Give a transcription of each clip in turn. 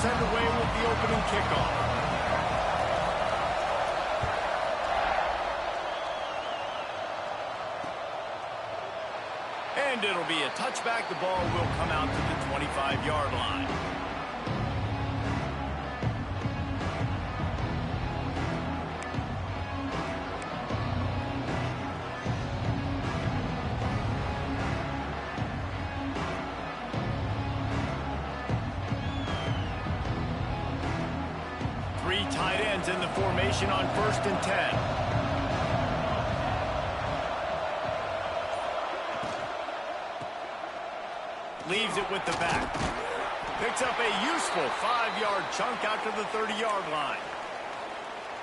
is underway with the opening kickoff. And it'll be a touchback. The ball will come out to the 25-yard line. Three tight ends in the formation on 1st and 10. Leaves it with the back. Picks up a useful 5-yard chunk out to the 30-yard line.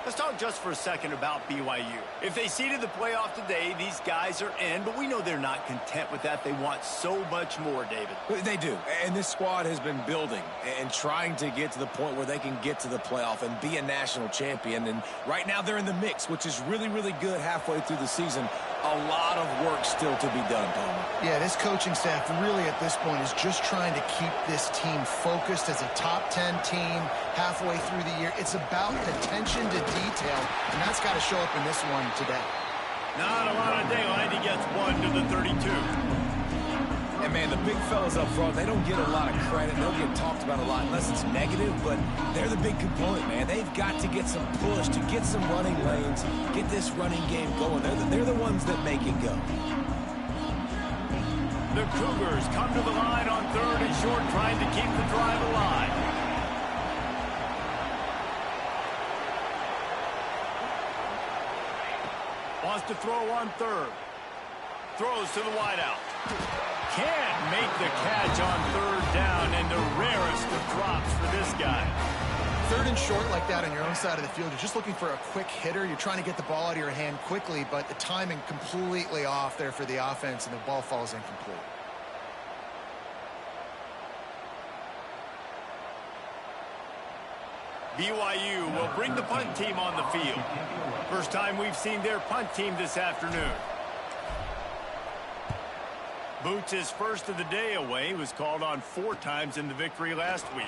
Let's talk just for a second about BYU. If they seeded the playoff today, these guys are in, but we know they're not content with that. They want so much more, David. They do, and this squad has been building and trying to get to the point where they can get to the playoff and be a national champion. And right now they're in the mix, which is really, really good halfway through the season. A lot of work still to be done, Palmer. Yeah, this coaching staff really at this point is just trying to keep this team focused as a top 10 team halfway through the year. It's about attention to detail, and that's got to show up in this one today. Not a lot of daylight. He gets one to the 32. And, man, the big fellas up front, they don't get a lot of credit. They'll get talked about a lot unless it's negative, but they're the big component, man. They've got to get some push, to get some running lanes, get this running game going. They're the ones that make it go. The Cougars come to the line on 3rd and short, trying to keep the drive alive. Wants to throw on 3rd. Throws to the wideout. Can't make the catch on 3rd down, and the rarest of drops for this guy. 3rd and short like that on your own side of the field, you're just looking for a quick hitter. You're trying to get the ball out of your hand quickly, but the timing completely off there for the offense, and the ball falls incomplete. BYU will bring the punt team on the field. First time we've seen their punt team this afternoon. Boots his first of the day away. He was called on 4 times in the victory last week.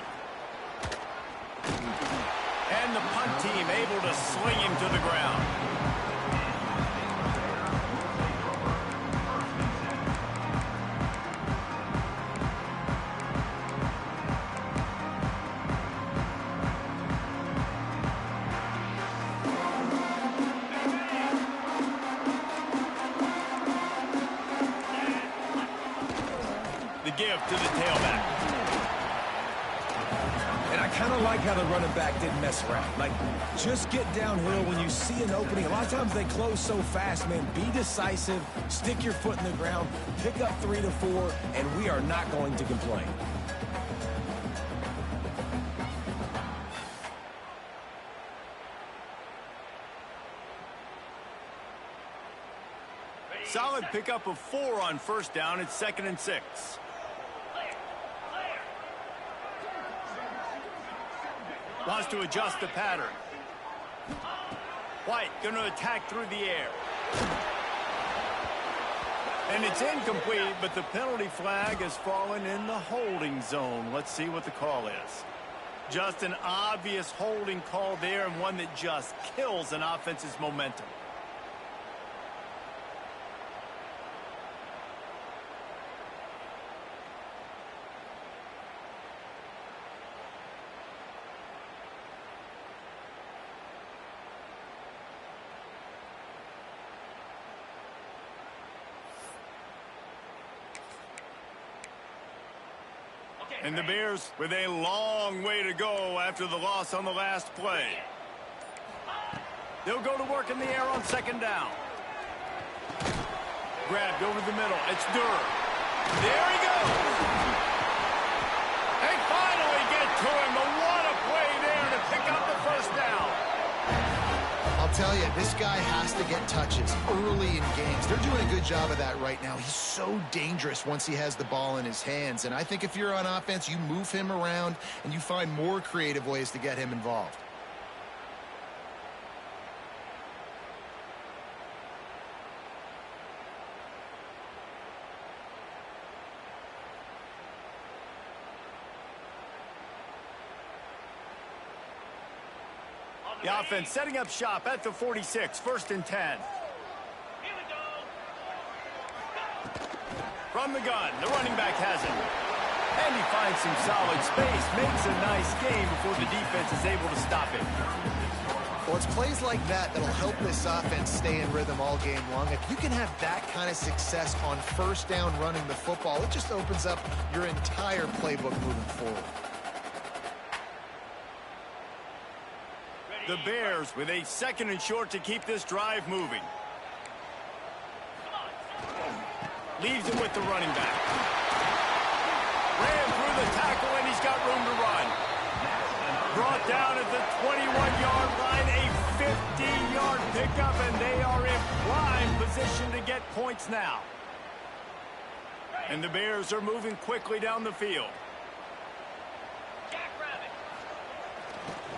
And the punt team able to sling him to the ground. The give to the tailback. And I kind of like how the running back didn't mess around. Like, just get downhill when you see an opening. A lot of times they close so fast, man. Be decisive, stick your foot in the ground, pick up 3 to 4, and we are not going to complain. Solid pickup of 4 on 1st down. It's 2nd and 6. Wants to adjust the pattern. White going to attack through the air. And it's incomplete, but the penalty flag has fallen in the holding zone. Let's see what the call is. Just an obvious holding call there, and one that just kills an offense's momentum. And the Bears with a long way to go after the loss on the last play. They'll go to work in the air on 2nd down. Grabbed over the middle. It's Durr. There he goes. They finally get to him. But what a play there to pick up the 1st down. I'll tell you, this guy has to get touches early in games. They're doing a good job of that right now. He's so dangerous once he has the ball in his hands. And I think if you're on offense, you move him around and you find more creative ways to get him involved. The offense setting up shop at the 46, 1st and 10. From the gun, the running back has it. And he finds some solid space, makes a nice gain before the defense is able to stop it. Well, it's plays like that that'll help this offense stay in rhythm all game long. If you can have that kind of success on 1st down running the football, it just opens up your entire playbook moving forward. The Bears with a 2nd and short to keep this drive moving. Leaves it with the running back. Ran through the tackle, and he's got room to run. Brought down at the 21-yard line, a 15-yard pickup, and they are in prime position to get points now. And the Bears are moving quickly down the field.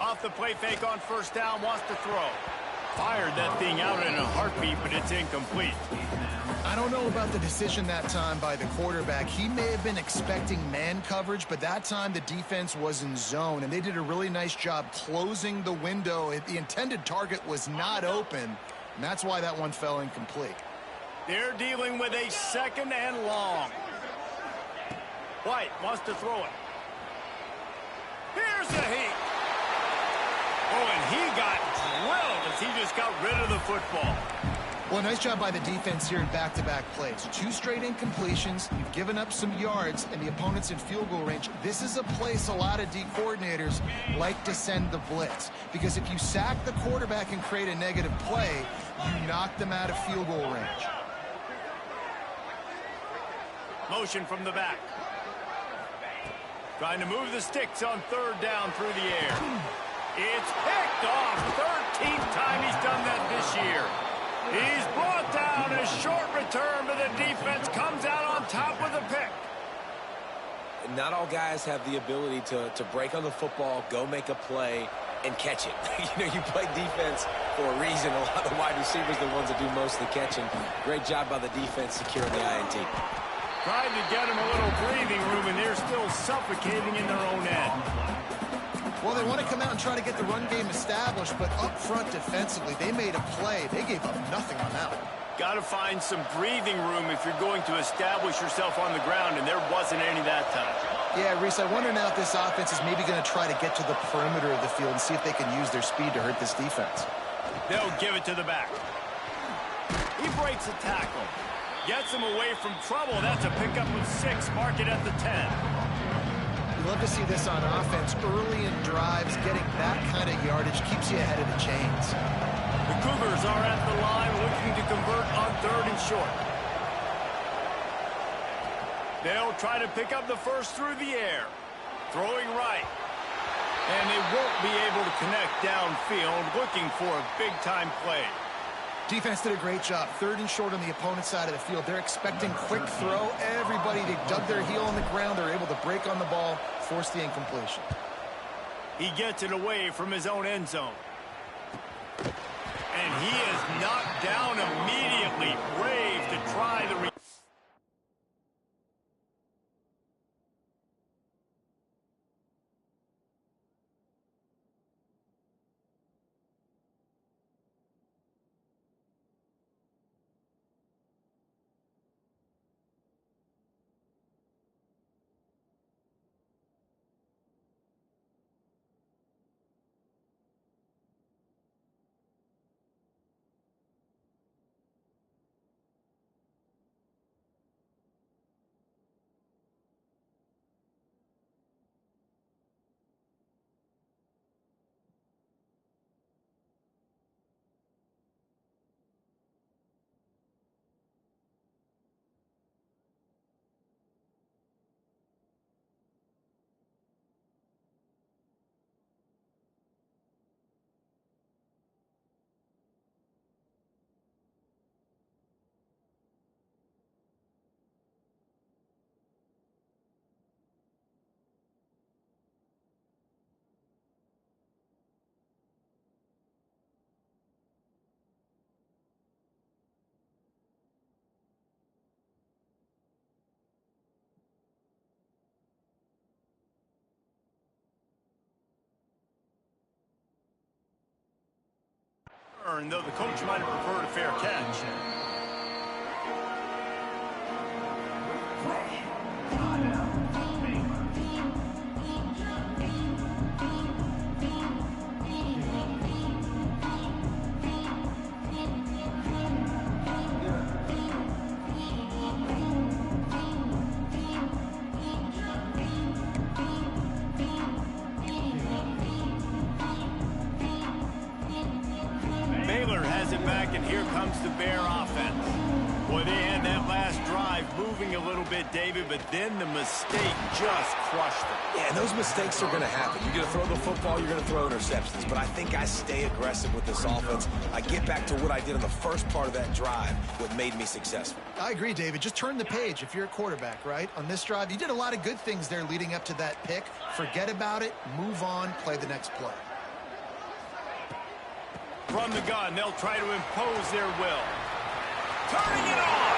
Off the play fake on 1st down, wants to throw. Fired that thing out in a heartbeat, but it's incomplete. I don't know about the decision that time by the quarterback. He may have been expecting man coverage, but that time the defense was in zone, and they did a really nice job closing the window. The intended target was not open, and that's why that one fell incomplete. They're dealing with a 2nd and long. White wants to throw it. Here's the heat. Oh, and he got drilled as he just got rid of the football. Well, nice job by the defense here in back-to-back plays. 2 straight incompletions. You've given up some yards, and the opponent's in field goal range. This is a place a lot of D coordinators like to send the blitz, because if you sack the quarterback and create a negative play, you knock them out of field goal range. Motion from the back. Trying to move the sticks on 3rd down through the air. It's picked off. 13th time he's done that this year. He's brought down a short return, but the defense comes out on top with a pick. Not all guys have the ability to break on the football, go make a play, and catch it. You play defense for a reason. A lot of the wide receivers are the ones that do most of the catching. Great job by the defense securing the INT. Trying to get him a little breathing room, and they're still suffocating in their own end. Well, they want to come out and try to get the run game established, but up front defensively, they made a play. They gave up nothing on that one. Got to find some breathing room if you're going to establish yourself on the ground, and there wasn't any that time. Yeah, Reese, I wonder now if this offense is maybe going to try to get to the perimeter of the field and see if they can use their speed to hurt this defense. They'll give it to the back. He breaks a tackle. Gets him away from trouble. That's a pickup of 6. Mark it at the 10. You love to see this on offense. Early in drives, getting that kind of yardage keeps you ahead of the chains. The Cougars are at the line looking to convert on 3rd and short. They'll try to pick up the first through the air. Throwing right. And they won't be able to connect downfield, looking for a big-time play. Defense did a great job. 3rd and short on the opponent's side of the field. They're expecting quick throw. Everybody, they dug their heel on the ground. They're able to break on the ball, force the incompletion. He gets it away from his own end zone. And he is knocked down immediately. Brave to try the return, though the coach might have preferred a fair catch. Baylor has it back, and here comes the Bear offense. Boy, they had that last drive moving a little bit, David, but then the mistake just crushed them. Yeah, and those mistakes are going to happen. You're going to throw the football, you're going to throw interceptions. But I think I stay aggressive with this offense. I get back to what I did in the first part of that drive, what made me successful. I agree, David. Just turn the page if you're a quarterback, right? On this drive, you did a lot of good things there leading up to that pick. Forget about it, move on, play the next play. From the gun, they'll try to impose their will. Turning it on!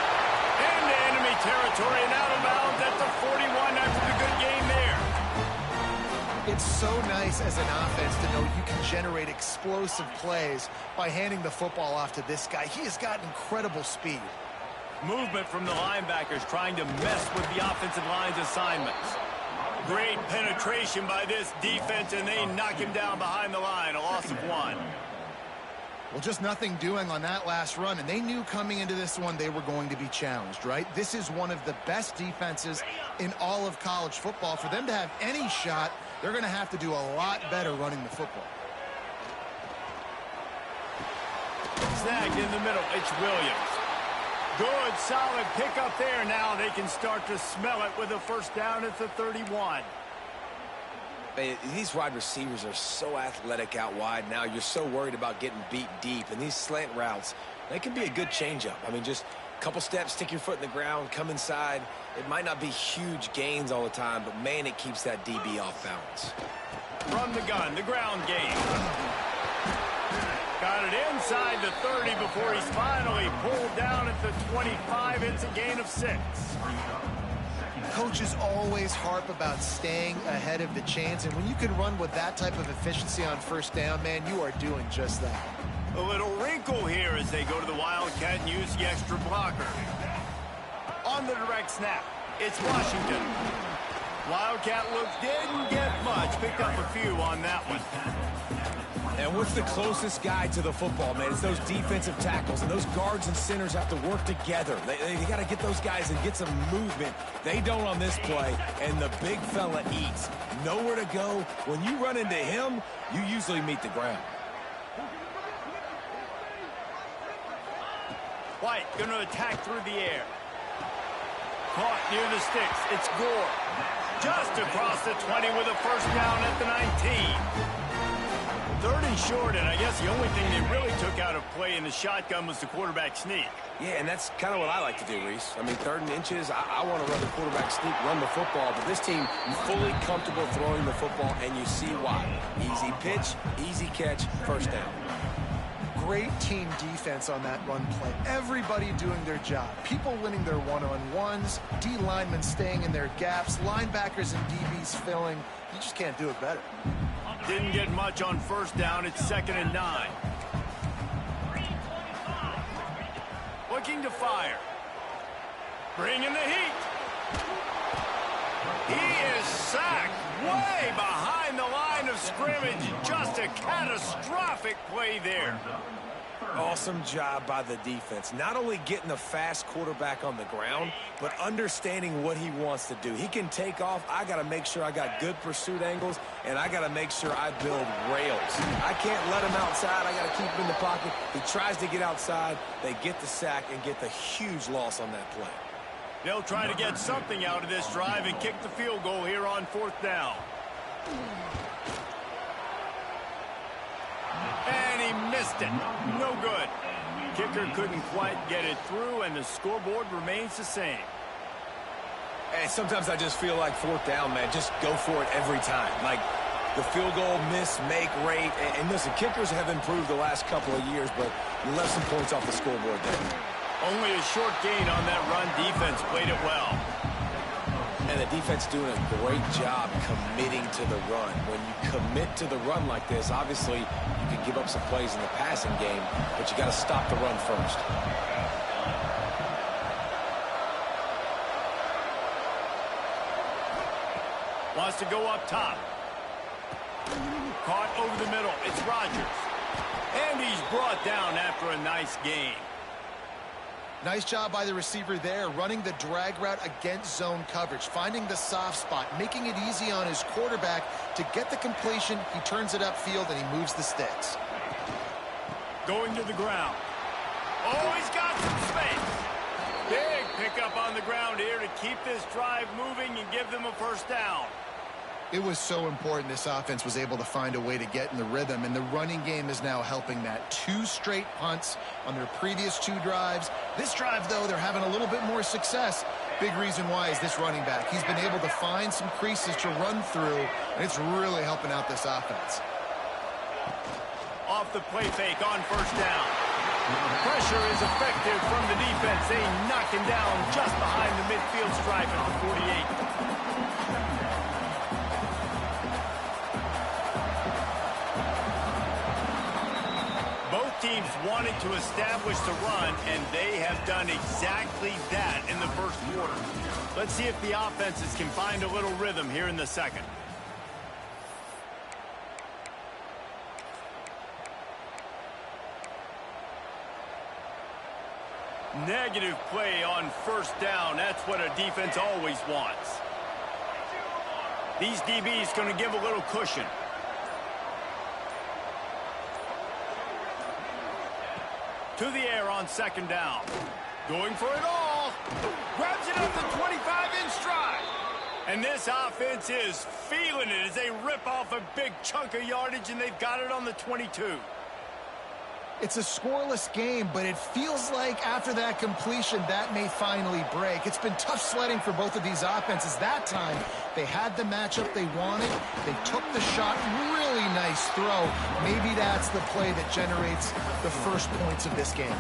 Into enemy territory and out of bounds at the 41 after the good game there. It's so nice as an offense to know you can generate explosive plays by handing the football off to this guy. He has got incredible speed. Movement from the linebackers trying to mess with the offensive line's assignments. Great penetration by this defense, and they knock him down behind the line. A loss of 1. Well, just nothing doing on that last run, and they knew coming into this one they were going to be challenged, right? This is one of the best defenses in all of college football. For them to have any shot, they're going to have to do a lot better running the football. Snagged in the middle, it's Williams. Good, solid pickup there. Now they can start to smell it with a first down at the 31. These wide receivers are so athletic out wide now. You're so worried about getting beat deep. And these slant routes, they can be a good changeup. I mean, just a couple steps, stick your foot in the ground, come inside. It might not be huge gains all the time, but, man, it keeps that DB off balance. From the gun, the ground game. Got it inside the 30 before he's finally pulled down at the 25. It's a gain of 6. Coaches always harp about staying ahead of the chains, and when you can run with that type of efficiency on first down, man, you are doing just that. A little wrinkle here as they go to the Wildcat and use the extra blocker. On the direct snap, it's Washington. Wildcat looks didn't get much, picked up a few on that one. And what's the closest guy to the football, man? It's those defensive tackles, and those guards and centers have to work together. They got to get those guys and get some movement. They don't on this play, and the big fella eats. Nowhere to go. When you run into him, you usually meet the ground. White going to attack through the air. Caught near the sticks. It's Gore. Just across the 20 with a first down at the 19. 3rd and short, and I guess the only thing they really took out of play in the shotgun was the quarterback sneak. Yeah, and that's kind of what I like to do, Reese. I mean, 3rd and inches, I want to run the quarterback sneak, run the football, but this team fully comfortable throwing the football, and you see why. Easy pitch, easy catch, first down. Great team defense on that run play. Everybody doing their job. People winning their one-on-ones, D linemen staying in their gaps, linebackers and DBs filling. You just can't do it better. Didn't get much on first down. It's 2nd and 9. Looking to fire. Bringing the heat. He is sacked way behind the line of scrimmage. Just a catastrophic play there. Awesome job by the defense. Not only getting the fast quarterback on the ground, but understanding what he wants to do. He can take off. I got to make sure I got good pursuit angles, and I got to make sure I build rails. I can't let him outside. I got to keep him in the pocket. He tries to get outside. They get the sack and get the huge loss on that play. They'll try to get something out of this drive and kick the field goal here on 4th down. And he missed it. No good. Kicker couldn't quite get it through, and the scoreboard remains the same. And sometimes I just feel like 4th down, man, just go for it every time. Like the field goal miss, make rate. And listen, kickers have improved the last couple of years, but you left some points off the scoreboard there. Only a short gain on that run. Defense played it well. And the defense doing a great job committing to the run. When you commit to the run like this, obviously you can give up some plays in the passing game, but you got to stop the run first. Wants to go up top. Caught over the middle. It's Rodgers. And he's brought down after a nice gain. Nice job by the receiver there, running the drag route against zone coverage, finding the soft spot, making it easy on his quarterback to get the completion. He turns it upfield, and he moves the sticks. Going to the ground. Oh, he's got some space. Big pickup on the ground here to keep this drive moving and give them a first down. It was so important this offense was able to find a way to get in the rhythm, and the running game is now helping that. 2 straight punts on their previous 2 drives. This drive, though, they're having a little bit more success. Big reason why is this running back. He's been able to find some creases to run through, and it's really helping out this offense. Off the play fake on first down. Pressure is effective from the defense. They knock him down just behind the midfield stripe at the 48. Both teams wanted to establish the run, and they have done exactly that in the first quarter. Let's see if the offenses can find a little rhythm here in the second. Negative play on first down. That's what a defense always wants. These DBs going to give a little cushion. To the air on second down. Going for it all. Grabs it up the 25 in stride. And this offense is feeling it as they rip off a big chunk of yardage, and they've got it on the 22. It's a scoreless game, but it feels like after that completion, that may finally break. It's been tough sledding for both of these offenses. That time, they had the matchup they wanted. They took the shot. Really nice throw. Maybe that's the play that generates the first points of this game.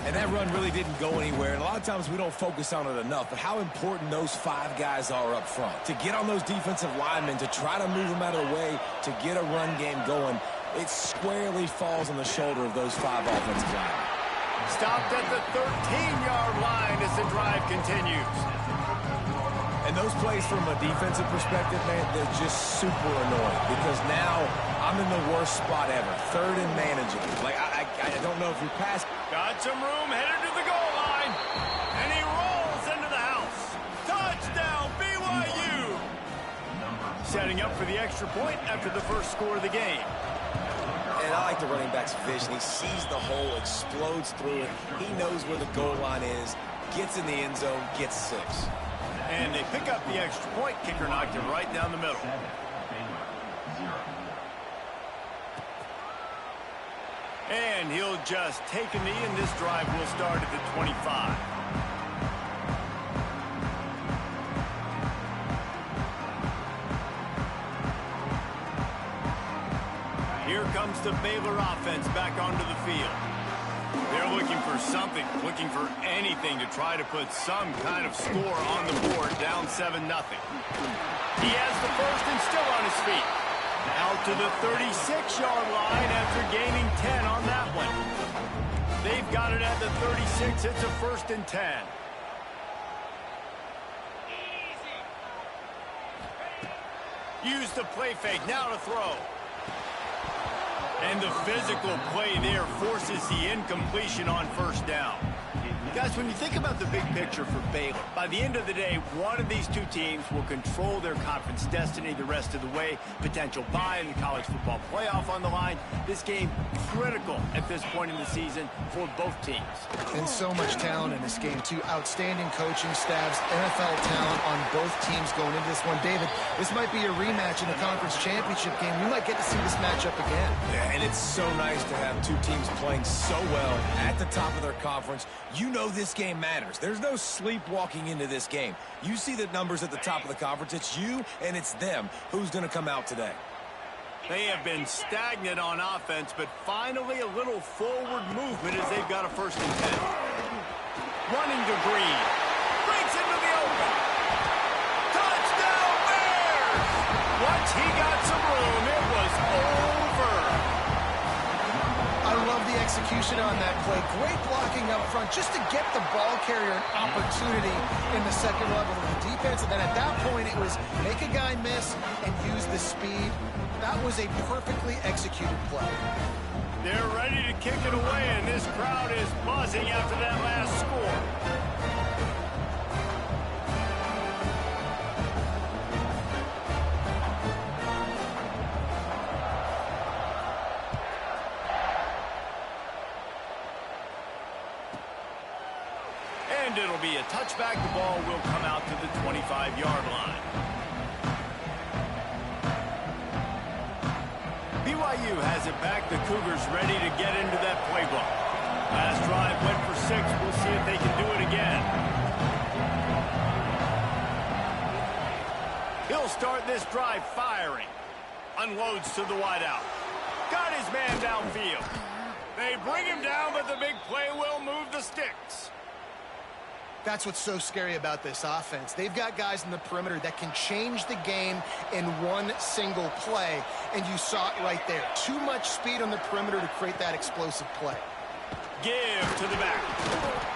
And that run really didn't go anywhere. And a lot of times we don't focus on it enough, but how important those 5 guys are up front. To get on those defensive linemen, to try to move them out of the way, to get a run game going, it squarely falls on the shoulder of those 5 offensive linemen. Stopped at the 13-yard line as the drive continues. And those plays from a defensive perspective, man, they're just super annoying because now I'm in the worst spot ever. 3rd and manageable. Like, I don't know if you pass. Got some room, headed to the goal line. And he rolls into the house. Touchdown, BYU. Setting up for the extra point after the first score of the game. And I like the running back's vision. He sees the hole, explodes through it. He knows where the goal line is, gets in the end zone, gets 6. And they pick up the extra point. Kicker knocked it right down the middle. And he'll just take a knee, and this drive will start at the 25. Here comes the Baylor offense back onto the field. They're looking for something, looking for anything to try to put some kind of score on the board, down 7-0. He has the first and still on his feet. Out to the 36-yard line after gaining 10 on that one. They've got it at the 36. It's a 1st and 10. Use the play fake, now to throw. And the physical play there forces the incompletion on first down. Guys, when you think about the big picture for Baylor, by the end of the day, one of these 2 teams will control their conference destiny the rest of the way. Potential bye in the college football playoff on the line. This game critical at this point in the season for both teams. And so much talent in this game, too. Outstanding coaching staffs, NFL talent on both teams going into this one. David, this might be a rematch in the conference championship game. We might get to see this matchup again. Yeah, and it's so nice to have 2 teams playing so well at the top of their conference. You know this game matters. There's no sleepwalking into this game. You see the numbers at the top of the conference. It's you and it's them. Who's going to come out today? They have been stagnant on offense, but finally a little forward movement as they've got a 1st and 10. Running to Green. Breaks into the open. once he got some room, it was over. I love the execution on that play. Great blocking up front just to get the ball carrier an opportunity in the second level of the defense. And then at that point, it was make a guy miss and use the speed. That was a perfectly executed play. They're ready to kick it away, and this crowd is buzzing after that last score. And it'll be a touchback. The ball will come out to the 25-yard line. BYU has it back. The Cougars ready to get into that playbook. Last drive went for 6. We'll see if they can do it again. He'll start this drive firing. Unloads to the wideout. Got his man downfield. They bring him down, but the big play will move the sticks. That's what's so scary about this offense. They've got guys in the perimeter that can change the game in one single play, and you saw it right there. Too much speed on the perimeter to create that explosive play. Give to the back.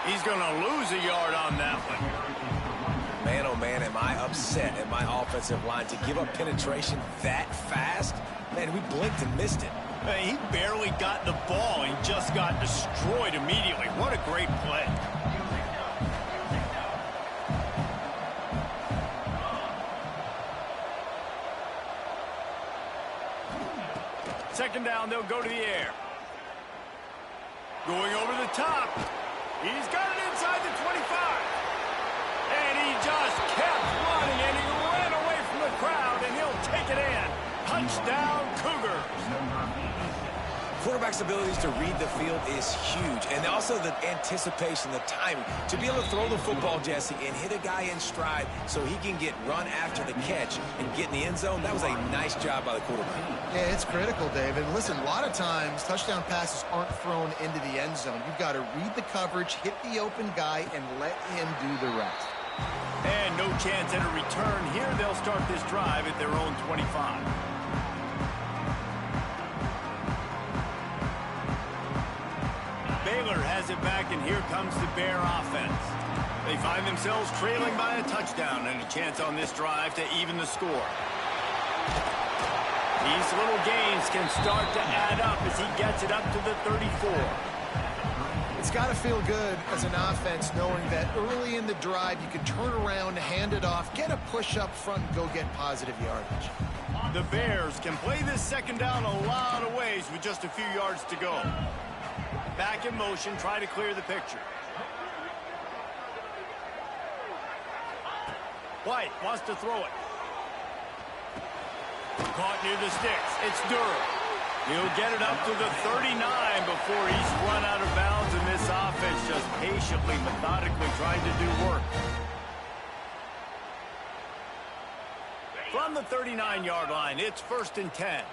He's going to lose a yard on that one. Man, oh man, am I upset at my offensive line to give up penetration that fast? Man, we blinked and missed it. He barely got the ball and just got destroyed immediately. What a great play. Second down, they'll go to the air. Going over the top. He's got it inside the 25. And he just kept running, and he ran away from the crowd, and he'll take it in. Touchdown, Cougars. Quarterback's abilities to read the field is huge, and also the anticipation, the timing. To be able to throw the football, Jesse, and hit a guy in stride so he can get run after the catch and get in the end zone, that was a nice job by the quarterback. Yeah, it's critical, David. Listen, a lot of times touchdown passes aren't thrown into the end zone. You've got to read the coverage, hit the open guy, and let him do the rest. And no chance at a return here. They'll start this drive at their own 25. Baylor has it back, and here comes the Bear offense. They find themselves trailing by a touchdown and a chance on this drive to even the score. These little gains can start to add up as he gets it up to the 34. It's got to feel good as an offense knowing that early in the drive you can turn around, hand it off, get a push up front, and go get positive yardage. The Bears can play this second down a lot of ways with just a few yards to go. Back in motion, try to clear the picture. White wants to throw it. Caught near the sticks. It's Durham. He'll get it up to the 39 before he's run out of bounds, and this offense just patiently, methodically trying to do work. From the 39-yard line, it's 1st and 10.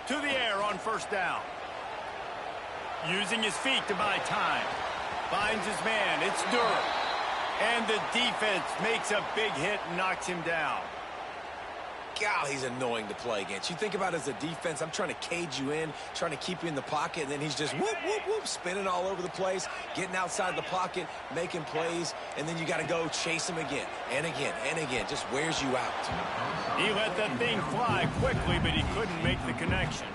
To the air on first down. Using his feet to buy time. Finds his man. It's Durham. And the defense makes a big hit and knocks him down. God, he's annoying to play against. You think about it as a defense, I'm trying to cage you in, trying to keep you in the pocket, and then he's just whoop, whoop, whoop, spinning all over the place, getting outside the pocket, making plays, and then you got to go chase him again and again and again. Just wears you out. He let that thing fly quickly, but he couldn't make the connection.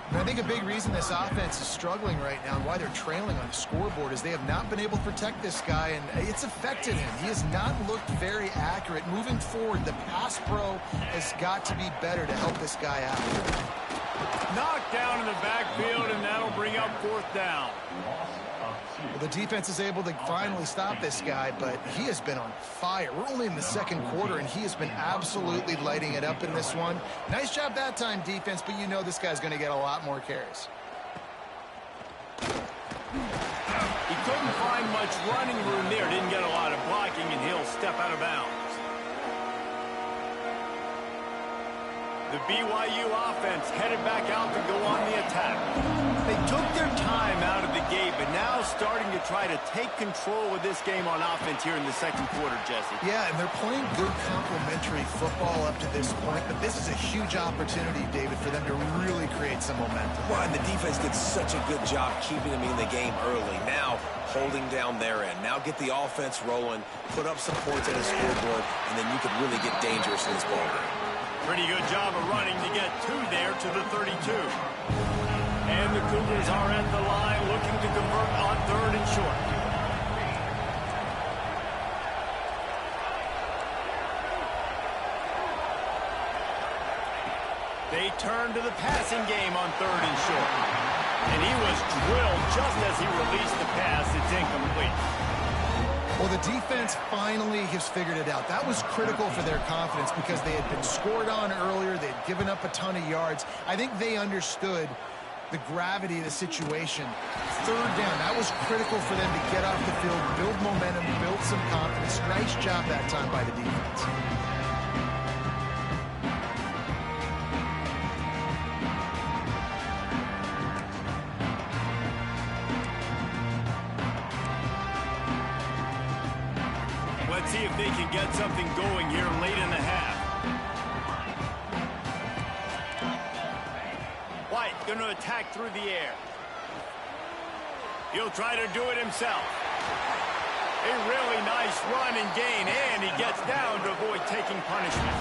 And I think a big reason this offense is struggling right now and why they're trailing on the scoreboard is they have not been able to protect this guy, and it's affected him. He has not looked very accurate. Moving forward, the pass pro has got to be better to help this guy out. Knocked down in the backfield, and that'll bring up 4th down. Well, the defense is able to finally stop this guy, but he has been on fire. We're only in the second quarter, and he has been absolutely lighting it up in this one. Nice job that time, defense, but you know this guy's going to get a lot more carries. He couldn't find much running room there. Didn't get a lot of blocking, and he'll step out of bounds. The BYU offense headed back out to go on the attack. They took their time out of the gate, but now starting to try to take control of this game on offense here in the second quarter, Jesse. Yeah, and they're playing good complementary football up to this point, but this is a huge opportunity, David, for them to really create some momentum. Well, and the defense did such a good job keeping them in the game early. Now, holding down their end. Now get the offense rolling, put up some points on the scoreboard, and then you could really get dangerous in this ball game. Pretty good job of running to get 2 there to the 32. And the Cougars are at the line looking to convert on 3rd and short. They turn to the passing game on 3rd and short. And he was drilled just as he released the pass. It's incomplete. Well, the defense finally has figured it out. That was critical for their confidence because they had been scored on earlier. They had given up a ton of yards. I think they understood the gravity of the situation. 3rd down, that was critical for them to get off the field, build momentum, build some confidence. Nice job that time by the defense. Let's see if they can get something going here late in the half. White going to attack through the air. He'll try to do it himself. A really nice run and gain, and he gets down to avoid taking punishment.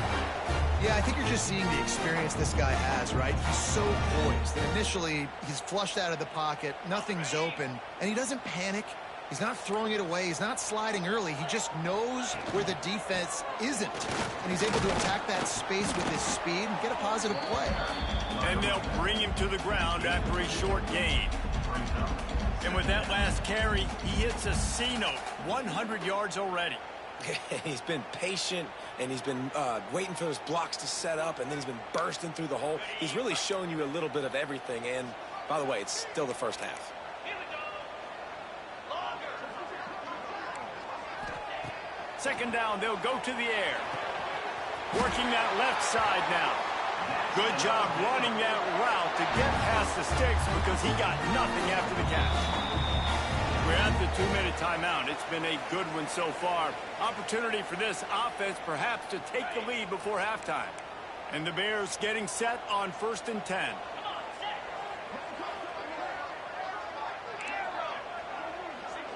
Yeah, I think you're just seeing the experience this guy has, right? He's so poised that initially he's flushed out of the pocket, nothing's open, and he doesn't panic. He's not throwing it away. He's not sliding early. He just knows where the defense isn't. And he's able to attack that space with his speed and get a positive play. And they'll bring him to the ground after a short gain. And with that last carry, he hits a C-note, 100 yards already. He's been patient, and he's been waiting for those blocks to set up, and then he's been bursting through the hole. He's really showing you a little bit of everything. And, by the way, it's still the first half. Second down, they'll go to the air. Working that left side now. Good job running that route to get past the sticks because he got nothing after the catch. We're at the 2-minute timeout. It's been a good one so far. Opportunity for this offense perhaps to take the lead before halftime. And the Bears getting set on 1st and 10.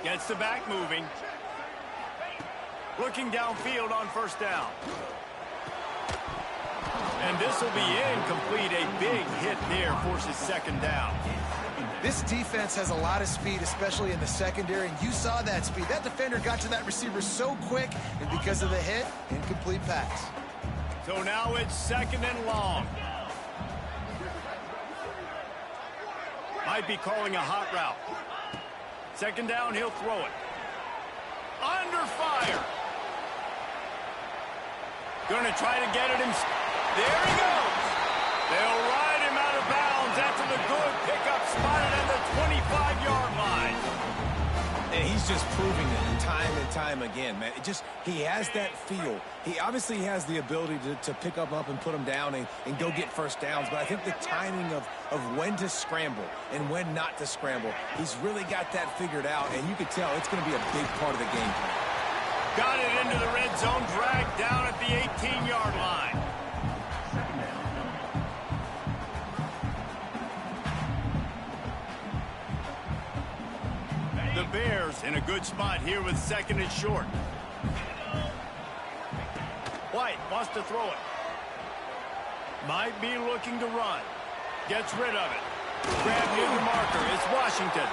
Gets the back moving. Looking downfield on 1st down. And this will be incomplete. A big hit there forces 2nd down. This defense has a lot of speed, especially in the secondary, and you saw that speed. That defender got to that receiver so quick, and because of the hit, incomplete pass. So now it's 2nd and long. Might be calling a hot route. 2nd down, he'll throw it. Under fire. Going to try to get it himself. There he goes. They'll ride him out of bounds after the good pickup spotted at the 25-yard line. And he's just proving it time and time again, man. He has that feel. He obviously has the ability to pick up and put him down and go get 1st downs. But I think the timing of when to scramble and when not to scramble, he's really got that figured out. And you can tell it's going to be a big part of the game plan. Got it into the red zone, dragged down at the 18-yard line. The Bears in a good spot here with 2nd and short. White wants to throw it. Might be looking to run. Gets rid of it. Grabbed near the marker. It's Washington.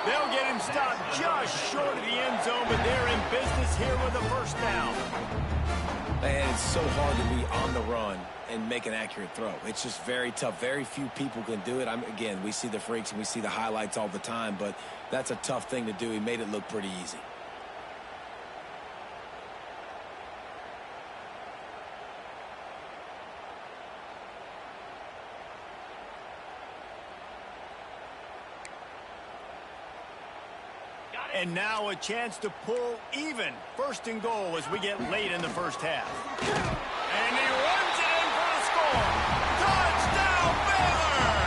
They'll get him stopped just short of the end zone, but they're in business here with a 1st down. Man, it's so hard to be on the run and make an accurate throw. It's just very tough. Very few people can do it. Again, we see the freaks and we see the highlights all the time, but that's a tough thing to do. He made it look pretty easy. And now a chance to pull even 1st and goal as we get late in the 1st half. And he runs it in for the score. Touchdown, Baylor!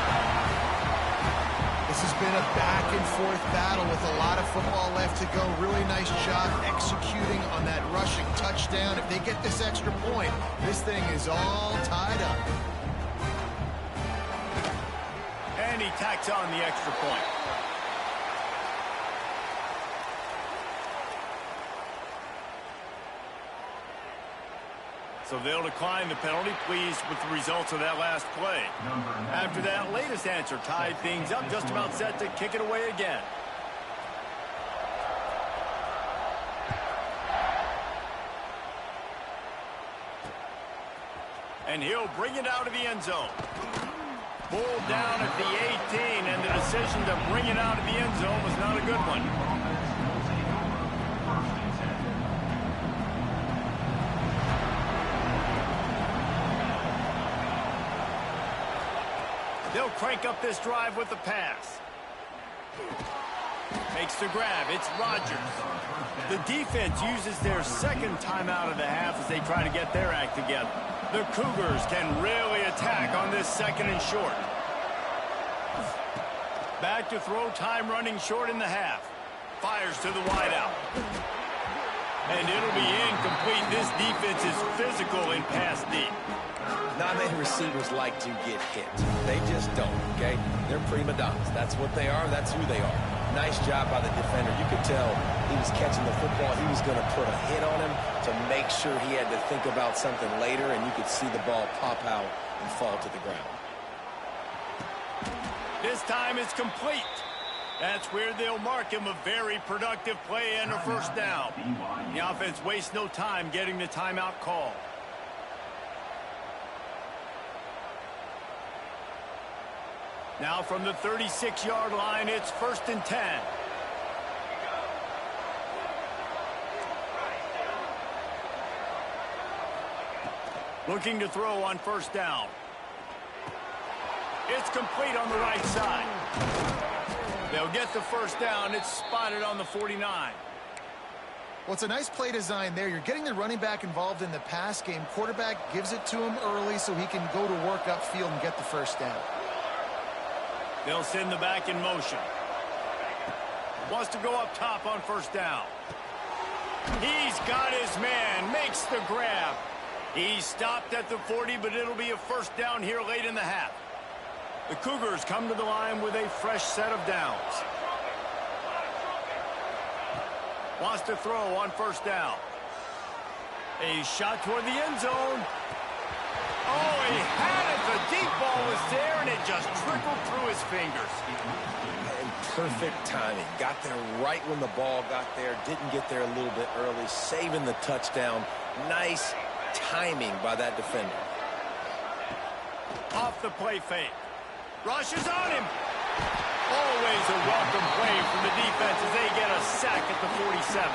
This has been a back-and-forth battle with a lot of football left to go. Really nice job executing on that rushing touchdown. If they get this extra point, this thing is all tied up. And he tacks on the extra point. So they'll decline the penalty, pleased with the results of that last play. After that latest answer tied things up, just about set to kick it away again. And he'll bring it out of the end zone. Pulled down at the 18, and the decision to bring it out of the end zone was not a good one. They'll crank up this drive with the pass. Makes the grab. It's Rodgers. The defense uses their second timeout of the half as they try to get their act together. The Cougars can really attack on this second and short. Back to throw, time running short in the half. Fires to the wideout. And it'll be incomplete. This defense is physical in pass deep. Not many receivers like to get hit. They just don't, okay? They're prima donnas. That's what they are. That's who they are. Nice job by the defender. You could tell he was catching the football. He was going to put a hit on him to make sure he had to think about something later, and you could see the ball pop out and fall to the ground. This time it's complete. That's where they'll mark him a very productive play and a first down. The offense wastes no time getting the timeout call. Now from the 36-yard line, it's 1st and 10. Looking to throw on first down. It's complete on the right side. They'll get the first down. It's spotted on the 49. Well, it's a nice play design there. You're getting the running back involved in the pass game. Quarterback gives it to him early so he can go to work upfield and get the first down. They'll send the back in motion. Wants to go up top on first down. He's got his man. Makes the grab. He stopped at the 40, but it'll be a first down here late in the half. The Cougars come to the line with a fresh set of downs. Wants to throw on first down. A shot toward the end zone. Oh, he had it. The deep ball was there, and it just trickled through his fingers. And perfect timing. Got there right when the ball got there. Didn't get there a little bit early. Saving the touchdown. Nice timing by that defender. Off the play fake. Rushes on him. Always a welcome play from the defense as they get a sack at the 47.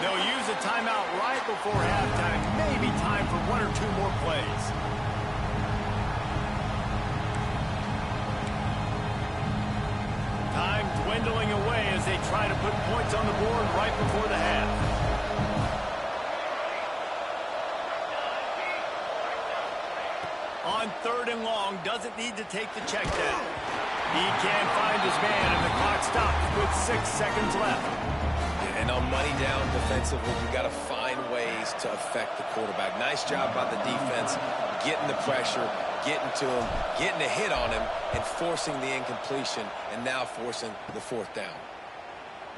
They'll use a timeout right before halftime. Maybe time for one or two more plays. Time dwindling away as they try to put points on the board right before the half. On 3rd and long, doesn't need to take the check down. He can't find his man, and the clock stops with 6 seconds left. And on money down defensively, you got to find ways to affect the quarterback. Nice job by the defense, getting the pressure, getting to him, getting a hit on him, and forcing the incompletion, and now forcing the 4th down.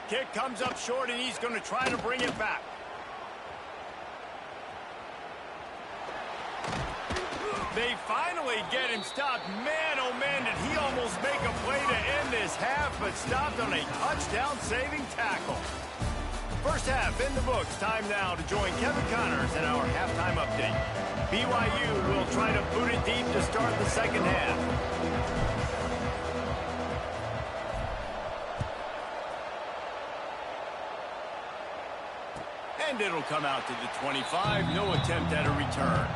Kick comes up short, and he's going to try to bring it back. They finally get him stopped. Man, oh man, did he almost make a play to end this half, but stopped on a touchdown-saving tackle. First half in the books. Time now to join Kevin Connors in our halftime update. BYU will try to boot it deep to start the second half. And it'll come out to the 25. No attempt at a return.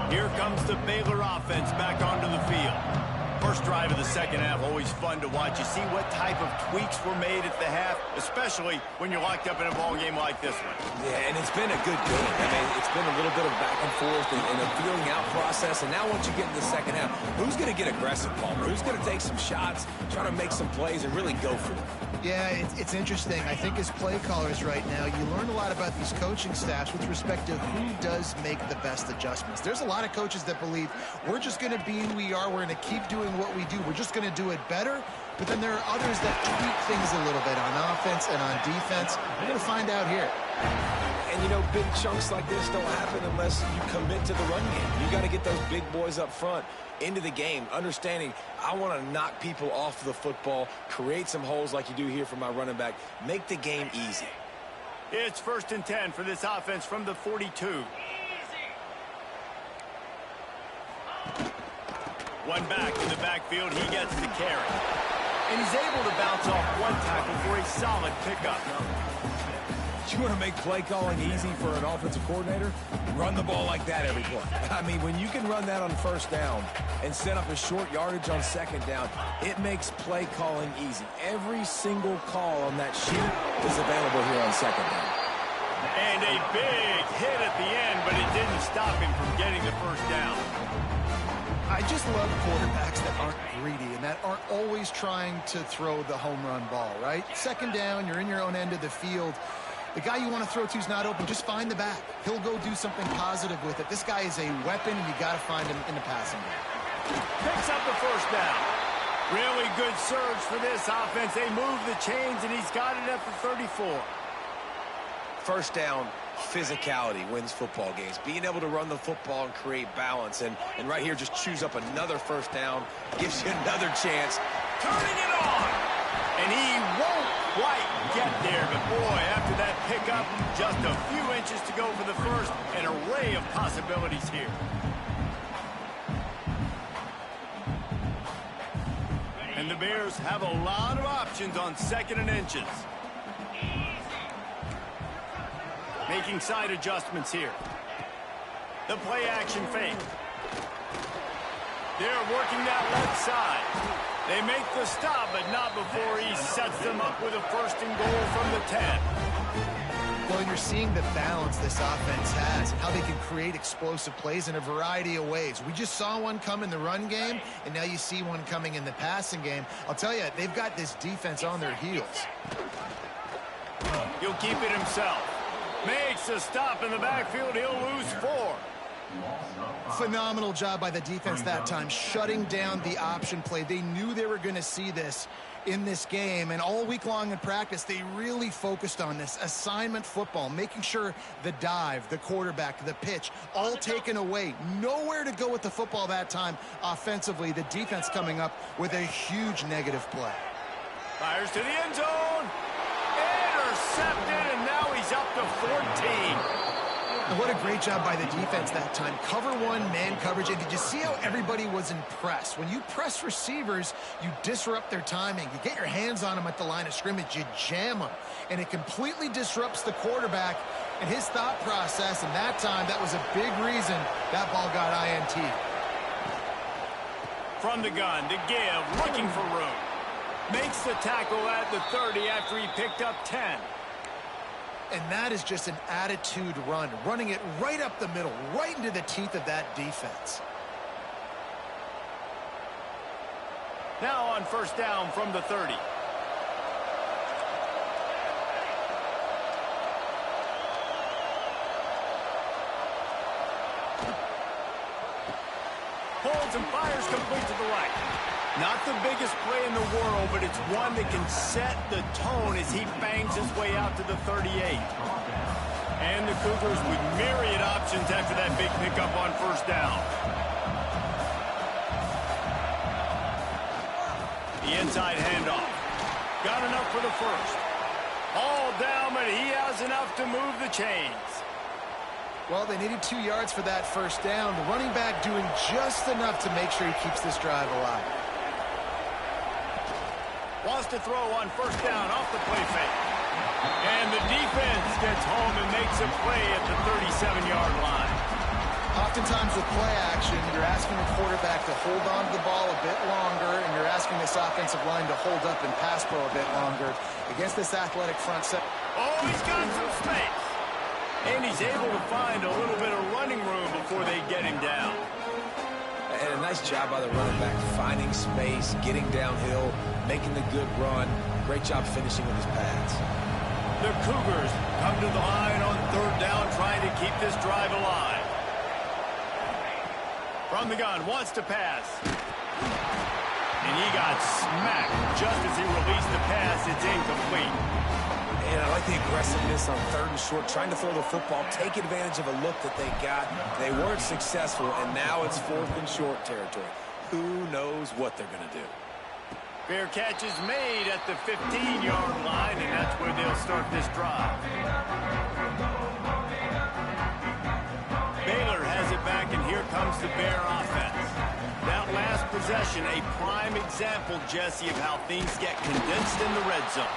Here comes the Baylor offense back onto the field. First drive of the second half, always fun to watch. You see what type of tweaks were made at the half, especially when you're locked up in a ball game like this one. Yeah, and it's been a good game. I mean, it's been a little bit of back and forth and a feeling out process. And now once you get into the second half, who's going to get aggressive, Palmer? Who's going to take some shots, try to make some plays, and really go for it? Yeah, it's interesting. I think as play callers right now, you learn a lot about these coaching staffs with respect to who does make the best adjustments. There's a lot of coaches that believe we're just going to be who we are. We're going to keep doing what we do. We're just going to do it better. But then there are others that tweak things a little bit on offense and on defense. We're going to find out here. And, you know, big chunks like this don't happen unless you commit to the run game. You got to get those big boys up front into the game, understanding I want to knock people off the football, create some holes like you do here for my running back, make the game easy. It's 1st and 10 for this offense from the 42. One back in the backfield, he gets the carry. And he's able to bounce off one tackle for a solid pickup. You want to make play calling easy for an offensive coordinator? Run the ball like that every play. I mean, when you can run that on first down and set up a short yardage on second down, it makes play calling easy. Every single call on that sheet is available here on second down. And a big hit at the end, but it didn't stop him from getting the first down. I just love quarterbacks that aren't greedy and that aren't always trying to throw the home run ball, right? Second down, you're in your own end of the field. The guy you want to throw to is not open. Just find the back. He'll go do something positive with it. This guy is a weapon, and you got to find him in the passing game. Picks up the first down. Really good surge for this offense. They move the chains, and he's got it at the 34. First down, physicality wins football games. Being able to run the football and create balance. And right here, just choose up another first down. Gives you another chance. Turning it on. And he won't quite get there. But, boy, after that pickup, just a few inches to go for the first. An array of possibilities here. And the Bears have a lot of options on 2nd and inches. Making side adjustments here. The play action fake. They're working that left side. They make the stop, but not before he sets them up with a 1st and goal from the 10. Well, and you're seeing the balance this offense has and how they can create explosive plays in a variety of ways. We just saw one come in the run game, and now you see one coming in the passing game. I'll tell you, they've got this defense on their heels. He'll keep it himself. Makes a stop in the backfield. He'll lose 4. Phenomenal job by the defense that time, shutting down the option play. They knew they were going to see this in this game, and all week long in practice, they really focused on this assignment football, making sure the dive, the quarterback, the pitch, all taken away. Nowhere to go with the football that time offensively. The defense coming up with a huge negative play. Fires to the end zone. Intercepted, and now he's up to 14. What a great job by the defense that time. Cover one, man coverage. And did you see how everybody was impressed? When you press receivers, you disrupt their timing. You get your hands on them at the line of scrimmage. You jam them. And it completely disrupts the quarterback and his thought process. And that time, that was a big reason that ball got INT. From the gun to give, looking for room. Makes the tackle at the 30 after he picked up 10. And that is just an attitude run, running it right up the middle, right into the teeth of that defense. Now on 1st down from the 30. Holds and fires complete to the right. Not the biggest play in the world, but it's one that can set the tone as he bangs his way out to the 38. And the Cougars with myriad options after that big pickup on 1st down. The inside handoff. Got enough for the first. All down, but he has enough to move the chains. Well, they needed 2 yards for that 1st down. The running back doing just enough to make sure he keeps this drive alive. Wants to throw on 1st down off the play fake. And the defense gets home and makes a play at the 37-yard line. Oftentimes with play action, you're asking the quarterback to hold on to the ball a bit longer, and you're asking this offensive line to hold up and pass pro a bit longer against this athletic front set. Oh, he's got some space. And he's able to find a little bit of running room before they get him down. And a nice job by the running back, finding space, getting downhill, making the good run. Great job finishing with his pads. The Cougars come to the line on third down, trying to keep this drive alive. From the gun, wants to pass. And he got smacked just as he released the pass. It's incomplete. And I like the aggressiveness on third and short, trying to throw the football, take advantage of a look that they got. They weren't successful, and now it's fourth and short territory. Who knows what they're going to do? Fair catch is made at the 15-yard line, and that's where they'll start this drive. Baylor has it back, and here comes the Bear offense. That last possession, a prime example, Jesse, of how things get condensed in the red zone.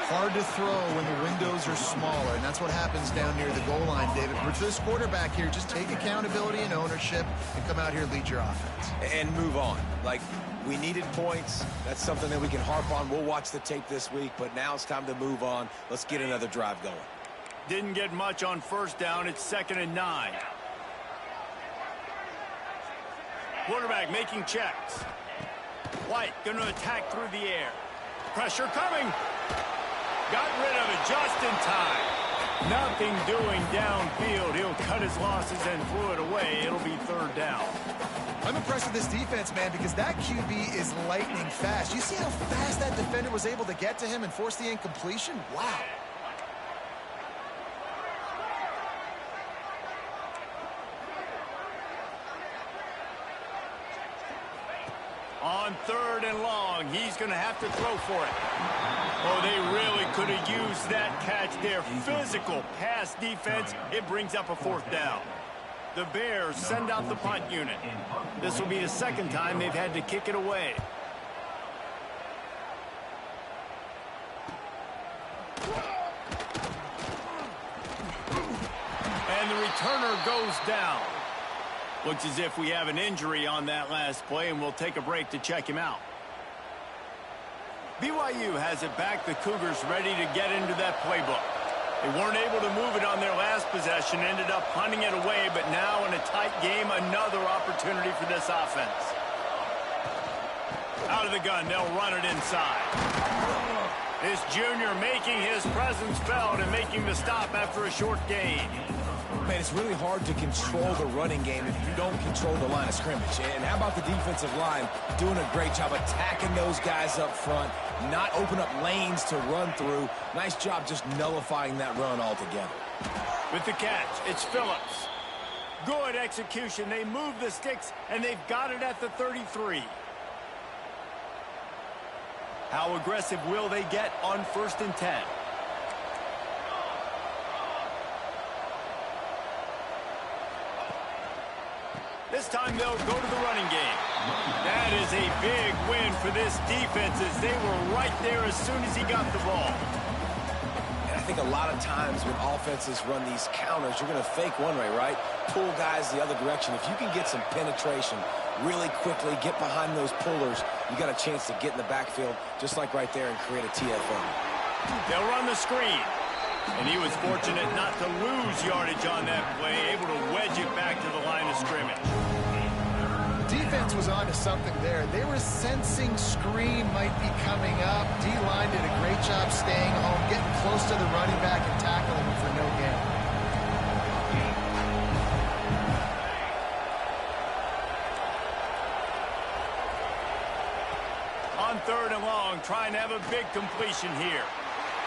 Hard to throw when the windows are smaller, and that's what happens down near the goal line, David. For this quarterback here, just take accountability and ownership and come out here and lead your offense. And move on. Like, we needed points. That's something that we can harp on. We'll watch the tape this week, but now it's time to move on. Let's get another drive going. Didn't get much on first down. It's 2nd and 9. Quarterback making checks. White going to attack through the air. Pressure coming. Got rid of it just in time. Nothing doing downfield. He'll cut his losses and throw it away. It'll be 3rd down. I'm impressed with this defense, man, because that QB is lightning fast. You see how fast that defender was able to get to him and force the incompletion? Wow. On 3rd and long, he's going to have to throw for it. Oh, they really could have used that catch there. Physical pass defense. It brings up a 4th down. The Bears send out the punt unit. This will be the 2nd time they've had to kick it away. And the returner goes down. Looks as if we have an injury on that last play, and we'll take a break to check him out. BYU has it back. The Cougars ready to get into that playbook. They weren't able to move it on their last possession, ended up punting it away, but now in a tight game, another opportunity for this offense. Out of the gun, they'll run it inside. This junior making his presence felt and making the stop after a short gain. Man, it's really hard to control the running game if you don't control the line of scrimmage. And how about the defensive line doing a great job attacking those guys up front, not open up lanes to run through. Nice job just nullifying that run altogether. With the catch, it's Phillips. Good execution. They move the sticks, and they've got it at the 33. How aggressive will they get on 1st and 10? This time they'll go to the running game. That is a big win for this defense as they were right there as soon as he got the ball. And I think a lot of times when offenses run these counters, you're going to fake one way, right? Pull guys the other direction. If you can get some penetration really quickly, get behind those pullers, you got a chance to get in the backfield just like right there and create a TFO. They'll run the screen. And he was fortunate not to lose yardage on that play, able to wedge it back to the line of scrimmage. The defense was on to something there. They were sensing screen might be coming up. D-line did a great job staying home, getting close to the running back and tackling him for no gain. On 3rd and long, trying to have a big completion here.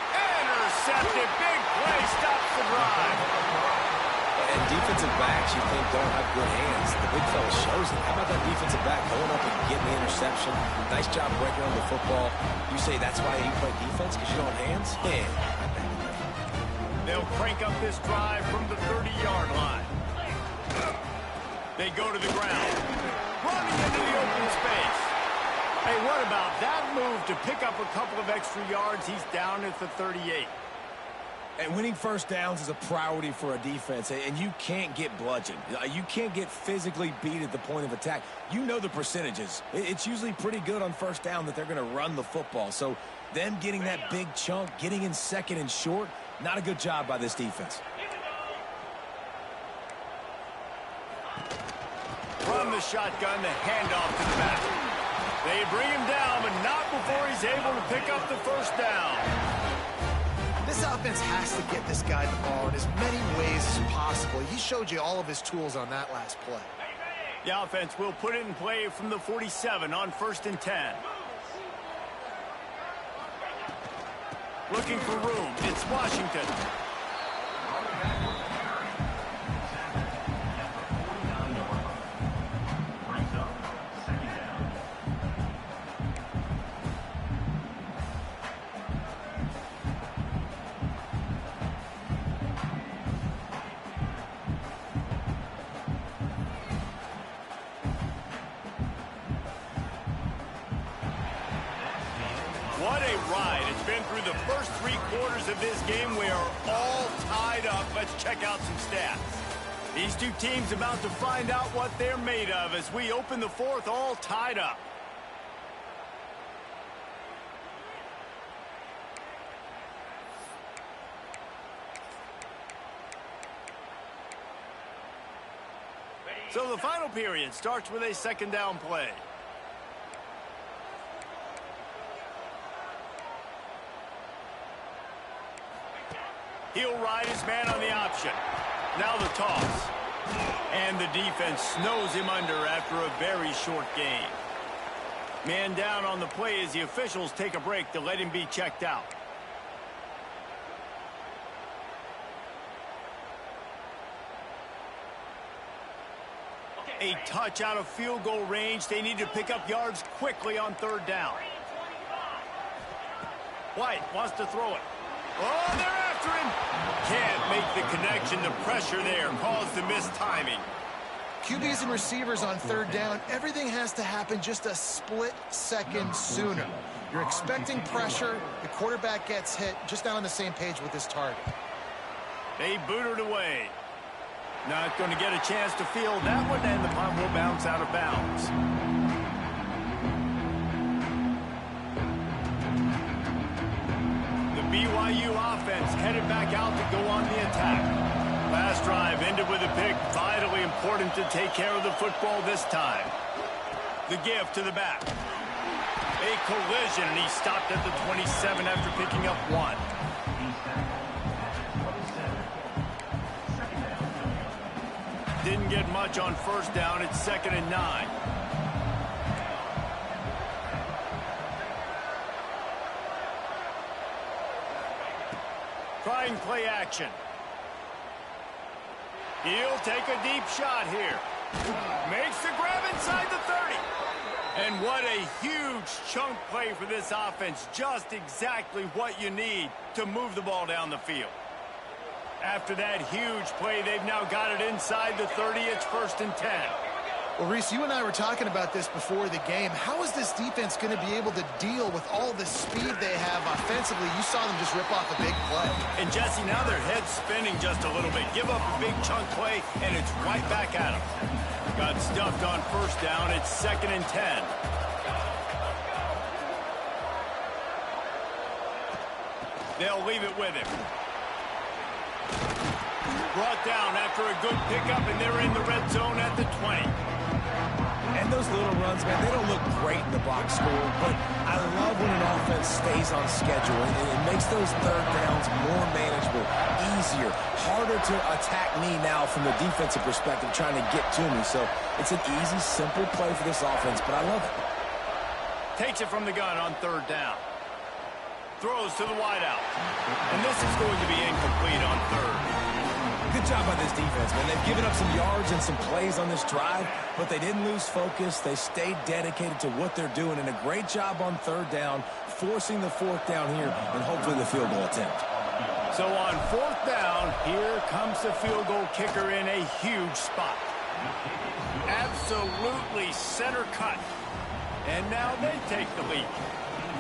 Intercepted, big play, stops the drive. And defensive backs you think don't have good hands. The big fella shows it. How about that defensive back going up and getting the interception? Nice job breaking on the football. You say that's why you play defense, because you don't have hands? Yeah. They'll crank up this drive from the 30-yard line. They go to the ground. Running into the open space. Hey, what about that move to pick up a couple of extra yards? He's down at the 38. And winning first downs is a priority for a defense, and you can't get bludgeoned. You can't get physically beat at the point of attack. You know the percentages. It's usually pretty good on first down that they're going to run the football. So them getting that big chunk, getting in second and short, not a good job by this defense. From the shotgun, the handoff to the back. They bring him down, but not before he's able to pick up the first down. This offense has to get this guy the ball in as many ways as possible. He showed you all of his tools on that last play. The offense will put it in play from the 47 on 1st and 10. Looking for room. It's Washington. What a ride. It's been through the first 3 quarters of this game. We are all tied up. Let's check out some stats. These two teams about to find out what they're made of as we open the 4th all tied up. So the final period starts with a 2nd down play. He'll ride his man on the option. Now the toss. And the defense snows him under after a very short gain. Man down on the play as the officials take a break to let him be checked out. A touch out of field goal range. They need to pick up yards quickly on 3rd down. White wants to throw it. Oh, they're after him. Can't make the connection. The pressure there caused the missed timing. QBs and receivers on 3rd down, everything has to happen just a split second sooner. You're expecting pressure. The quarterback gets hit, just not on the same page with his target. They boot it away. Not going to get a chance to field that one, and the punt will bounce out of bounds. BYU offense headed back out to go on the attack. Last drive ended with a pick. Vitally important to take care of the football this time. The gift to the back. A collision, and he stopped at the 27 after picking up 1. Didn't get much on 1st down. It's 2nd and 9. Trying play action. He'll take a deep shot here. Makes the grab inside the 30. And what a huge chunk play for this offense. Just exactly what you need to move the ball down the field. After that huge play, they've now got it inside the 30. It's 1st and 10. Well, Reese, you and I were talking about this before the game. How is this defense going to be able to deal with all the speed they have offensively? You saw them just rip off a big play. And, Jesse, now their head's spinning just a little bit. Give up a big chunk play, and it's right back at them. Got stuffed on 1st down. It's 2nd and 10. They'll leave it with him. Brought down after a good pickup, and they're in the red zone at the 20. And those little runs, man, they don't look great in the box score, but I love when an offense stays on schedule, and it makes those 3rd downs more manageable, easier, harder to attack me now from the defensive perspective trying to get to me. So it's an easy, simple play for this offense, but I love it. Takes it from the gun on 3rd down. Throws to the wideout. And this is going to be incomplete on 3rd. Good job by this defense, man. They've given up some yards and some plays on this drive, but they didn't lose focus. They stayed dedicated to what they're doing, and a great job on 3rd down, forcing the 4th down here, and hopefully the field goal attempt. So on 4th down, here comes the field goal kicker in a huge spot. Absolutely center cut. And now they take the lead.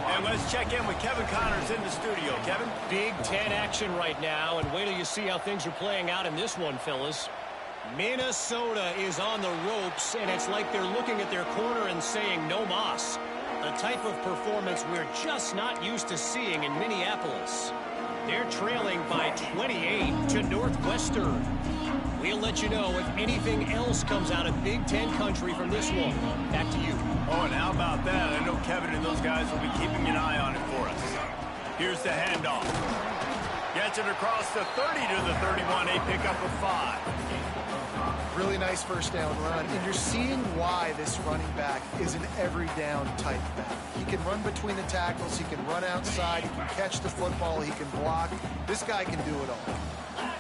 And let's check in with Kevin Connors in the studio. Kevin? Big Ten action right now, and wait till you see how things are playing out in this one, fellas. Minnesota is on the ropes, and it's like they're looking at their corner and saying no mas. A type of performance we're just not used to seeing in Minneapolis. They're trailing by 28 to Northwestern. We'll let you know if anything else comes out of Big Ten country from this one. Back to you. Oh, and how about that? I know Kevin and those guys will be keeping an eye on it for us. Here's the handoff. Gets it across the 30 to the 31. A pickup of 5. Really nice first down run, and you're seeing why this running back is an every down type back. He can run between the tackles, he can run outside, he can catch the football, he can block. This guy can do it all.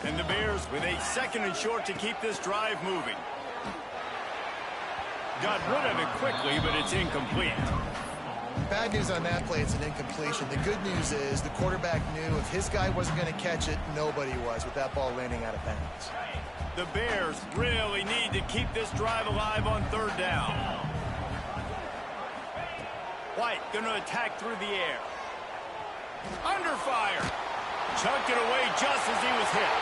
And the Bears with a 2nd and short to keep this drive moving. Got rid of it quickly, but it's incomplete. Bad news on that play, it's an incompletion. The good news is the quarterback knew if his guy wasn't going to catch it, nobody was with that ball landing out of bounds. The Bears really need to keep this drive alive on 3rd down. White going to attack through the air. Under fire. Chucked it away just as he was hit.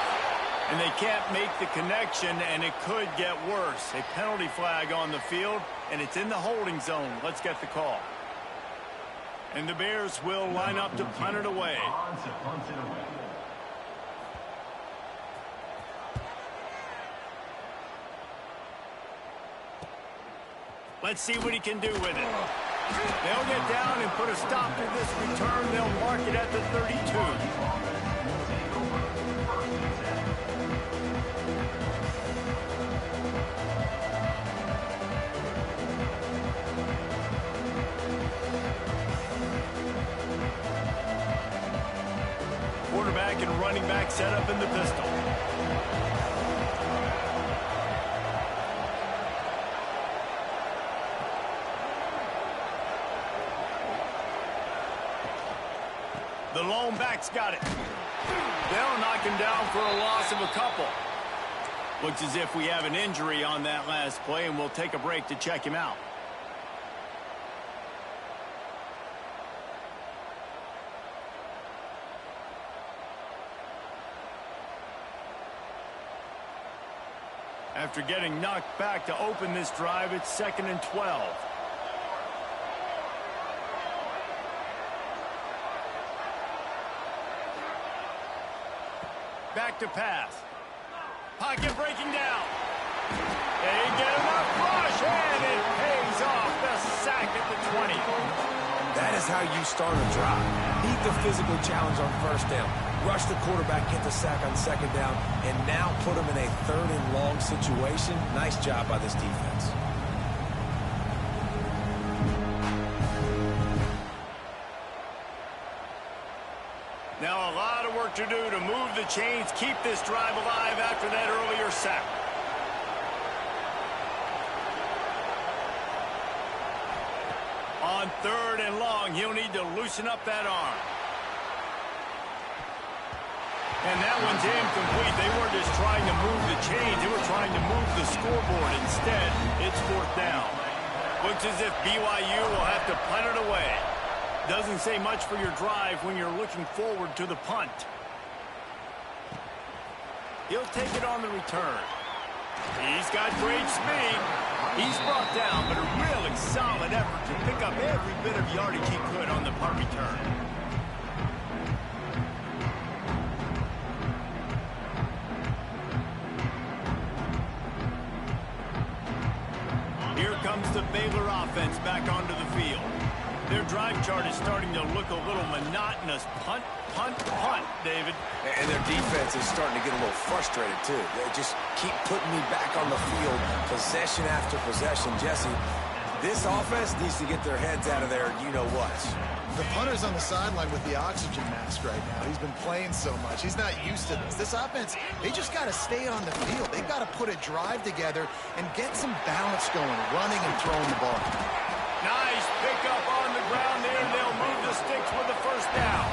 And they can't make the connection, and it could get worse. A penalty flag on the field, and it's in the holding zone. Let's get the call. And the Bears will line up to punt it away. Let's see what he can do with it. They'll get down and put a stop to this return. They'll mark it at the 32. Quarterback and running back set up in the pistol. The lone back's got it. They'll knock him down for a loss of a couple. Looks as if we have an injury on that last play, and we'll take a break to check him out. After getting knocked back to open this drive, it's 2nd and 12. Back to pass. Pocket breaking down. They get enough rush, and it pays off. The sack at the 20. That is how you start a drive. Meet the physical challenge on 1st down. Rush the quarterback, get the sack on 2nd down, and now put him in a 3rd and long situation. Nice job by this defense. Now a lot of work to do to move the chains, keep this drive alive after that earlier sack. On 3rd and long, he'll need to loosen up that arm. And that one's incomplete. They weren't just trying to move the chains, they were trying to move the scoreboard. Instead, it's 4th down. Looks as if BYU will have to punt it away. Doesn't say much for your drive when you're looking forward to the punt. He'll take it on the return. He's got great speed. He's brought down, but a really solid effort to pick up every bit of yardage he could on the punt return. Here comes the Baylor offense back onto the field. Their drive chart is starting to look a little monotonous. Punt, punt, punt, David. And their defense is starting to get a little frustrated, too. They just keep putting me back on the field, possession after possession. Jesse, this offense needs to get their heads out of there, you-know-what. The punter's on the sideline with the oxygen mask right now. He's been playing so much. He's not used to this. This offense, they just got to stay on the field. They've got to put a drive together and get some balance going, running and throwing the ball. Nice pickup on the ground there. They'll move the sticks with the 1st down.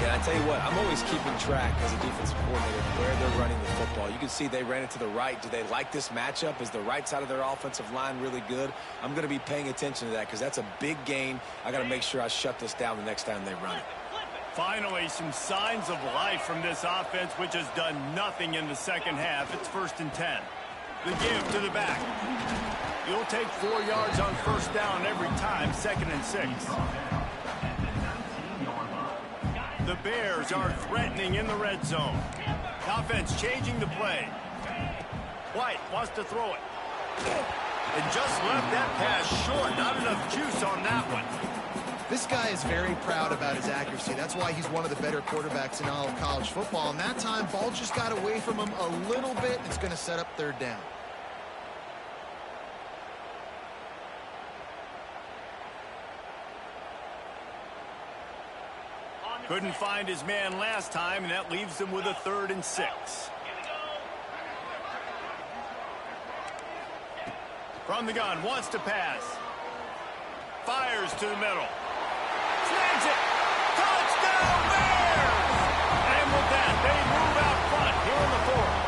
Yeah, tell you what, I'm always keeping track as a defensive coordinator where they're running the football. You can see they ran it to the right. Do they like this matchup? Is the right side of their offensive line really good? I'm going to be paying attention to that because that's a big gain. I got to make sure I shut this down the next time they run it. Finally, some signs of life from this offense, which has done nothing in the second half. It's 1st and 10. The give to the back. You'll take 4 yards on 1st down every time, 2nd and 6. The Bears are threatening in the red zone. Offense changing the play. White wants to throw it. And just left that pass short. Not enough juice on that one. This guy is very proud about his accuracy. That's why he's one of the better quarterbacks in all of college football. And that time, ball just got away from him a little bit. It's going to set up 3rd down. Couldn't find his man last time, and that leaves him with a 3rd and 6. From the gun, wants to pass. Fires to the middle. Snags it. Touchdown, Bears! And with that, they move out front here in the 4th.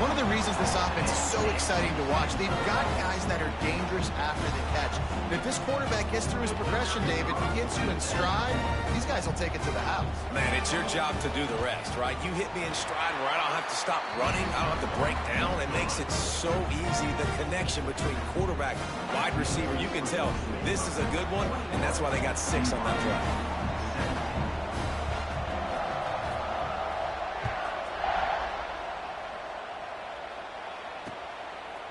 One of the reasons this offense is so exciting to watch, they've got guys that are dangerous after the catch. And if this quarterback gets through his progression, David, he gets you in stride, these guys will take it to the house. Man, it's your job to do the rest, right? You hit me in stride where I don't have to stop running. I don't have to break down. It makes it so easy. The connection between quarterback, wide receiver, you can tell this is a good one, and that's why they got 6 on that drive.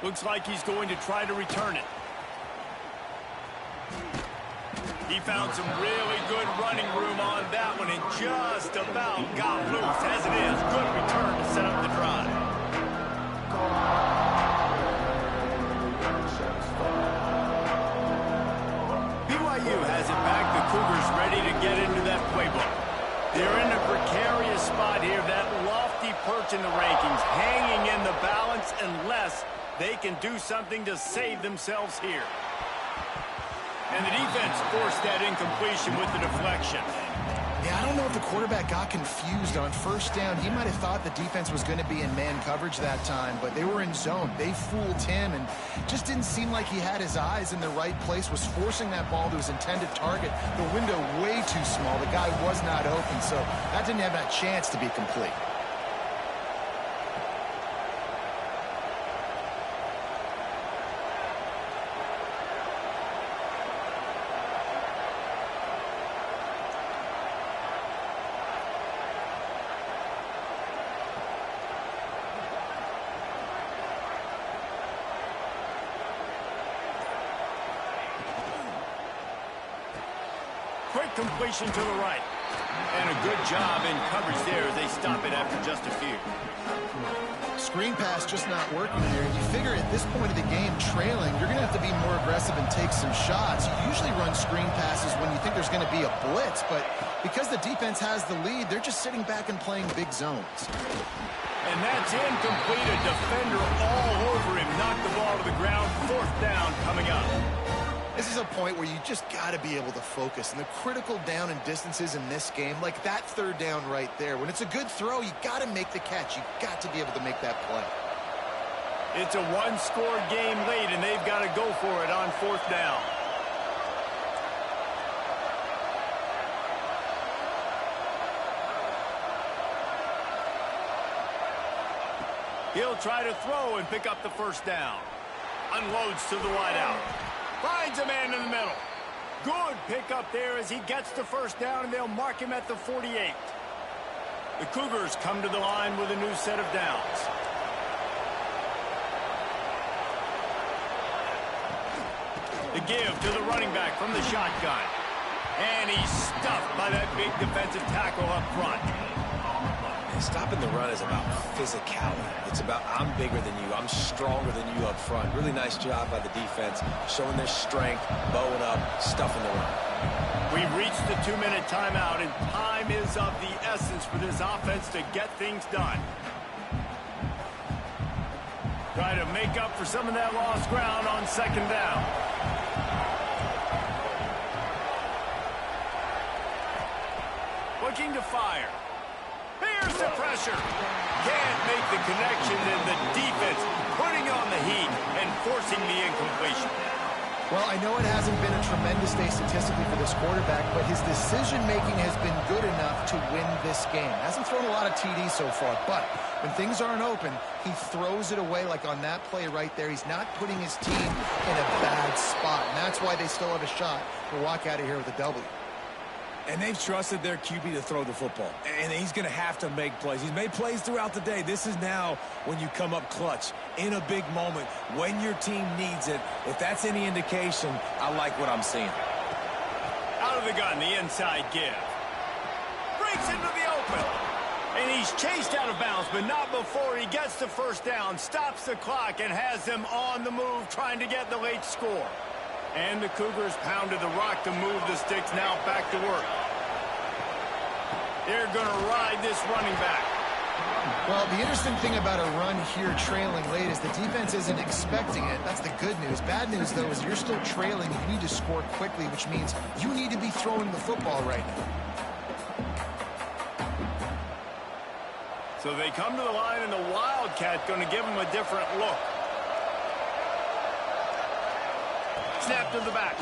Looks like he's going to try to return it. He found some really good running room on that one and just about got loose. As it is, good return to set up the drive. BYU has it back. The Cougars ready to get into that playbook. They're in a precarious spot here. That lofty perch in the rankings, hanging in the balance unless they can do something to save themselves here. And the defense forced that incompletion with the deflection. Yeah, I don't know if the quarterback got confused on 1st down. He might have thought the defense was going to be in man coverage that time, but they were in zone. They fooled him and just didn't seem like he had his eyes in the right place, was forcing that ball to his intended target. The window way too small. The guy was not open, so that didn't have that chance to be complete. Quick completion to the right. And a good job in coverage there as they stop it after just a few. Screen pass just not working here. You figure at this point of the game, trailing, you're going to have to be more aggressive and take some shots. You usually run screen passes when you think there's going to be a blitz, but because the defense has the lead, they're just sitting back and playing big zones. And that's incomplete. A defender all over him. Knocked the ball to the ground. 4th down coming up. This is a point where you just got to be able to focus. And the critical down and distances in this game, like that 3rd down right there, when it's a good throw, you got to make the catch. You got to be able to make that play. It's a one-score game late, and they've got to go for it on 4th down. He'll try to throw and pick up the 1st down. Unloads to the wideout. Finds a man in the middle. Good pickup there as he gets the 1st down, and they'll mark him at the 48. The Cougars come to the line with a new set of downs. The give to the running back from the shotgun. And he's stuffed by that big defensive tackle up front. Stopping the run is about physicality. It's about I'm bigger than you. I'm stronger than you up front. Really nice job by the defense, showing their strength, bowing up, stuffing the run. We've reached the 2-minute timeout, and time is of the essence for this offense to get things done. Try to make up for some of that lost ground on 2nd down. looking to fire. Here's the pressure. Can't make the connection, and the defense putting on the heat and forcing the incompletion. Well, I know it hasn't been a tremendous day statistically for this quarterback, but his decision-making has been good enough to win this game. Hasn't thrown a lot of TDs so far, but when things aren't open, he throws it away like on that play right there. He's not putting his team in a bad spot, and that's why they still have a shot to walk out of here with a W. And they've trusted their QB to throw the football. And he's going to have to make plays. He's made plays throughout the day. This is now when you come up clutch in a big moment when your team needs it. If that's any indication, I like what I'm seeing. Out of the gun, the inside give. Breaks into the open. And he's chased out of bounds, but not before he gets the first down, stops the clock, and has them on the move trying to get the late score. And the Cougars pounded the rock to move the sticks, now back to work. They're going to ride this running back. Well, the interesting thing about a run here trailing late is the defense isn't expecting it. That's the good news. Bad news, though, is you're still trailing. You need to score quickly, which means you need to be throwing the football right now. So they come to the line, and the Wildcat going to give them a different look. Snap to the back.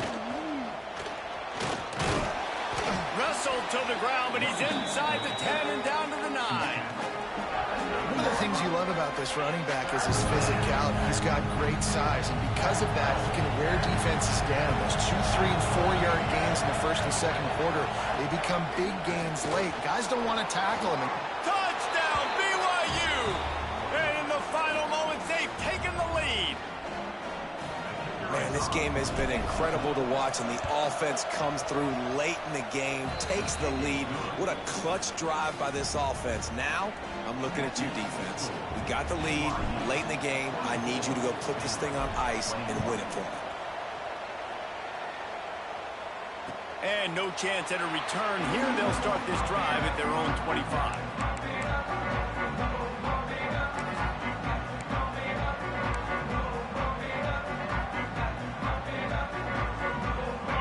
Wrestled to the ground, but he's inside the 10 and down to the 9. One of the things you love about this running back is his physicality. He's got great size, and because of that, he can wear defenses down. Those 2, 3, and 4-yard gains in the first and second quarter, they become big gains late. Guys don't want to tackle him. Touchdown, BYU! And in the final moments, they've taken the lead. Man, this game has been incredible to watch, and the offense comes through late in the game, takes the lead. What a clutch drive by this offense. Now, I'm looking at you, defense. We got the lead late in the game. I need you to go put this thing on ice and win it for me. And no chance at a return here. They'll start this drive at their own 25.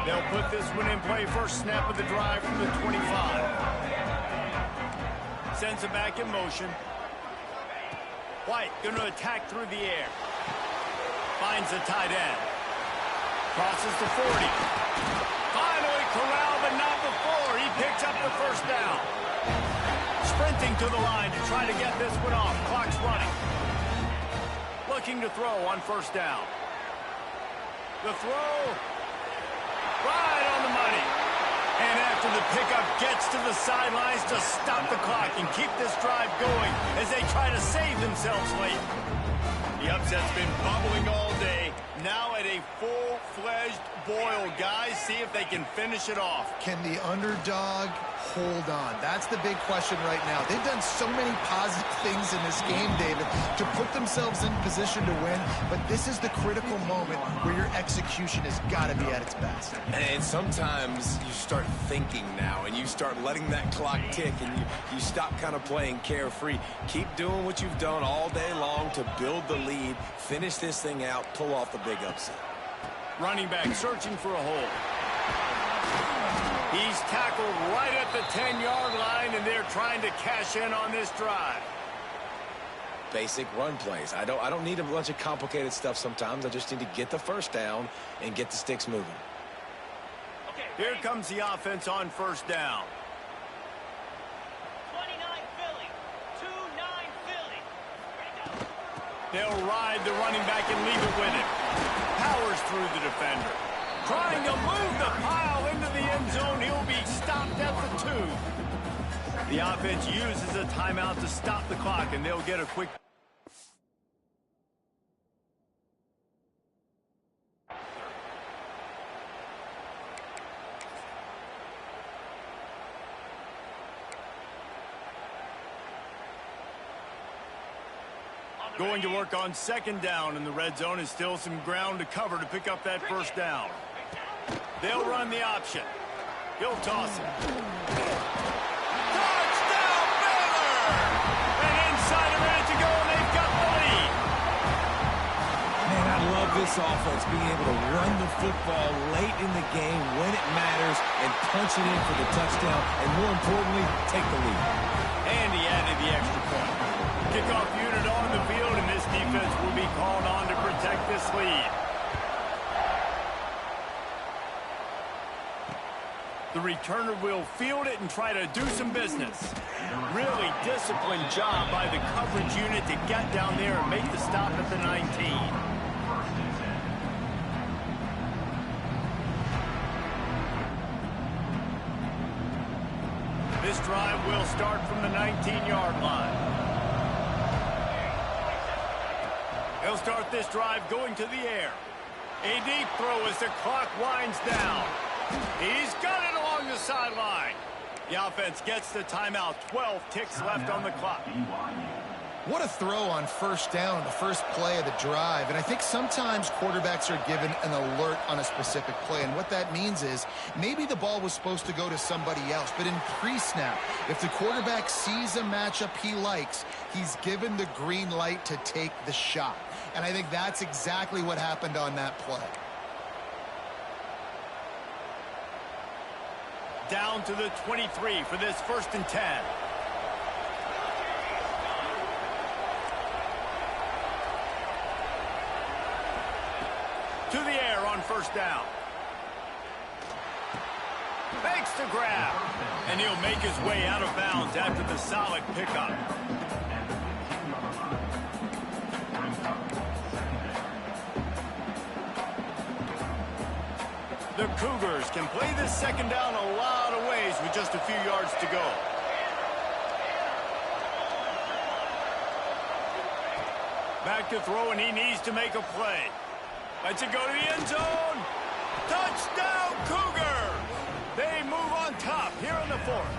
They'll put this one in play. First snap of the drive from the 25. Sends it back in motion. White going to attack through the air. Finds the tight end. Crosses the 40. Finally corralled, but not before. He picks up the first down. Sprinting to the line to try to get this one off. Clock's running. Looking to throw on first down. The throw. Right on the money. And after the pickup gets to the sidelines to stop the clock and keep this drive going as they try to save themselves late. The upset's been bubbling all day. Now at a full-fledged boil. Guys, see if they can finish it off. Can the underdog hold on? That's the big question right now. They've done so many positive things in this game, David, to put themselves in position to win, but this is the critical moment where your execution has got to be at its best. And sometimes you start thinking now, and you start letting that clock tick, and you stop kind of playing carefree. Keep doing what you've done all day long to build the lead, finish this thing out, pull off the big upset. Running back searching for a hole. He's tackled right at the 10-yard line, and they're trying to cash in on this drive. Basic run plays. I don't need a bunch of complicated stuff sometimes. I just need to get the first down and get the sticks moving. Here comes the offense on first down. 29 Philly. 2-9 Philly. They'll ride the running back and leave it with him. Powers through the defender. Trying to move the pile into the end zone. He'll be stopped at the 2. The offense uses a timeout to stop the clock, and they'll get a quick... Going to work on second down in the red zone. Is still some ground to cover to pick up that first down. They'll run the option. He'll toss it. Touchdown, Baylor! And inside a minute to go, and they've got the lead. Man, I love this this offense being able to run the football late in the game when it matters and punch it in for the touchdown, and more importantly, take the lead. And he added the extra point. Kickoff unit on the field, and this defense will be called on to protect this lead. The returner will field it and try to do some business. Really disciplined job by the coverage unit to get down there and make the stop at the 19. This drive will start from the 19-yard line. He'll start this drive going to the air. A deep throw as the clock winds down. He's got it along the sideline. The offense gets the timeout. 12 ticks left on the clock. What a throw on first down, the first play of the drive. And I think sometimes quarterbacks are given an alert on a specific play. And what that means is maybe the ball was supposed to go to somebody else. But in pre-snap, if the quarterback sees a matchup he likes, he's given the green light to take the shot. And I think that's exactly what happened on that play. Down to the 23 for this 1st and 10. To the air on first down. Makes the grab. And he'll make his way out of bounds after the solid pickup. The Cougars can play this second down a lot of ways with just a few yards to go. Back to throw, and he needs to make a play. Lets it go to the end zone. Touchdown, Cougars! They move on top here in the 4th.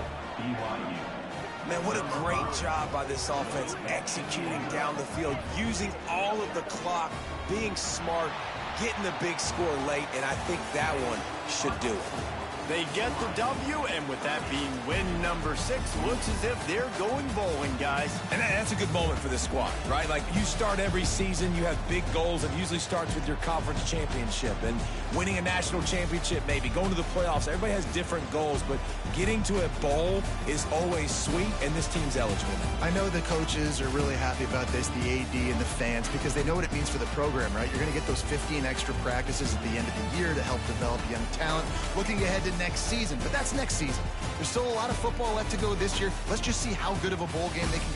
Man, what a great job by this offense executing down the field, using all of the clock, being smart, getting the big score late, and I think that one should do it. They get the W, and with that being win number 6, looks as if they're going bowling, guys. And that's a good moment for this squad, right? Like, you start every season, you have big goals. It usually starts with your conference championship and winning a national championship, maybe going to the playoffs. Everybody has different goals, but getting to a bowl is always sweet, and this team's eligible. I know the coaches are really happy about this, the AD and the fans, because they know what it means for the program, right? You're going to get those 15 extra practices at the end of the year to help develop young talent. Looking ahead to next season, but that's next season. There's still a lot of football left to go this year. Let's just see how good of a bowl game they can